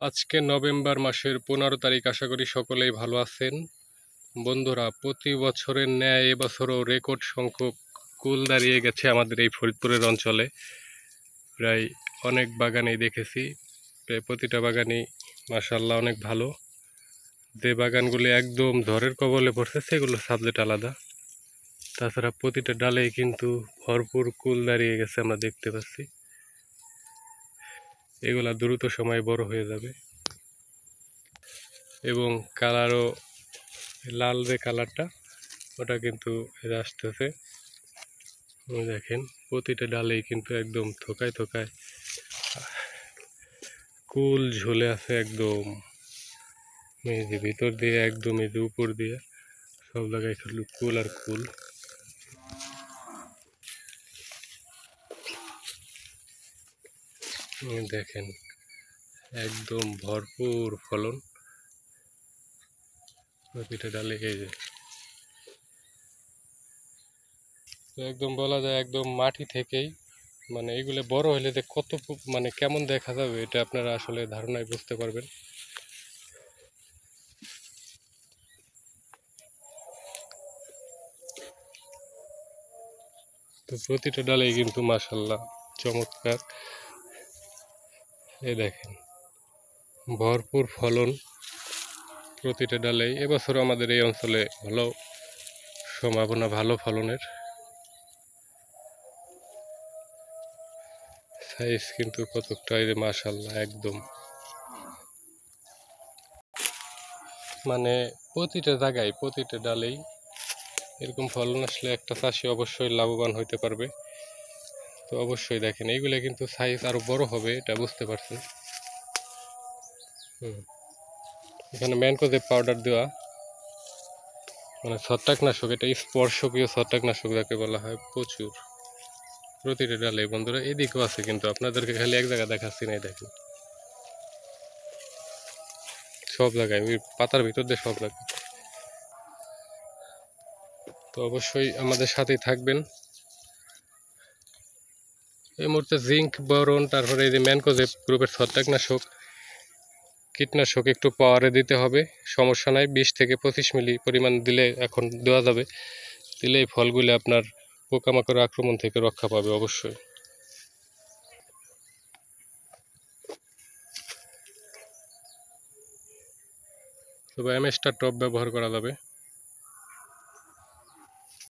আজকে নভেম্বর মাসের 15 তারিখ। আশা করি সকলেই ভালো আছেন। বন্ধুরা, প্রতি বছরের ন্যায় এবছরও রেকর্ড সংখ্যক কুল দাঁড়িয়ে গেছে আমাদের এই ফরিদপুরের অঞ্চলে। প্রায় অনেক বাগানেই দেখেছি, প্রায় প্রতিটা বাগানই মাশাআল্লাহ অনেক ভালো। যে বাগানগুলি একদম ঝড়ের কবলে পড়ছে সেগুলো সাবজেক্ট আলাদা, তাছাড়া প্রতিটা ডালেই কিন্তু ভরপুর কুল দাঁড়িয়ে গেছে আমরা দেখতে পাচ্ছি। এগুলা দ্রুত সময়ে বড় হয়ে যাবে এবং কালারও লাল যে কালারটা ওটা কিন্তু আসতেছে। দেখেন প্রতিটা ডালেই কিন্তু একদম থোকায় থোকায় কুল ঝুলে আছে একদম। এই যে ভিতর দিয়ে একদম এই যে উপর দিয়ে সব জায়গায় শুধু কুল আর কুল। দেখেন একদম ভরপুর ফলন প্রতিটা ডালে। এই যে একদম বলা যায় একদম মাটি থেকেই, মানে এগুলো বড় হলে যে কত মানে কেমন দেখা যাবে এটা আপনারা আসলে ধারণায় বুঝতে পারবেন। তো প্রতিটা ডালেই কিন্তু মাশাআল্লাহ চমৎকার। এই দেখেন ভরপুর ফলন প্রতিটা ডালেই। এবছর আমাদের এই অঞ্চলে ভালো সম্ভাবনা, ভালো ফলনের। সাইজ কিন্তু কতটা, এই যে মাশাআল্লাহ একদম মানে প্রতিটা জায়গায় প্রতিটা ডালেই এরকম ফলন আসলে একটা চাষি অবশ্যই লাভবান হইতে পারবে। তো অবশ্যই দেখেন এইগুলো কিন্তু সাইজ আরো বড় হবে, এটা বুঝতে পারছেন। এখানে ম্যানকোজেব পাউডার দেওয়া, মানে ছত্রাকনাশক, এটা স্পর্শকীয় ছত্রাকনাশক যাকে বলা হয়, প্রচুর প্রতিটা ডালে। বন্ধুরা এদিকেও আছে, কিন্তু আপনাদেরকে খালি এক জায়গায় দেখাচ্ছি না। দেখেন সব জায়গায় ওই পাতার ভিতর দিয়ে সব জায়গায়। তো অবশ্যই আমাদের সাথেই থাকবেন। এই মুহূর্তে জিঙ্ক, বোরন, তারপরে এই যে ম্যানকোজেব গ্রুপের ছত্রাকনাশক কীটনাশক একটু পাওয়ারে দিতে হবে, সমস্যা নাই। 20 থেকে 25 মিলি পরিমাণ দিলে এখন দেওয়া যাবে। দিলে এই ফলগুলি আপনার পোকামাকড়ের আক্রমণ থেকে রক্ষা পাবে অবশ্যই। তবে এমএসটা টপ ব্যবহার করা যাবে।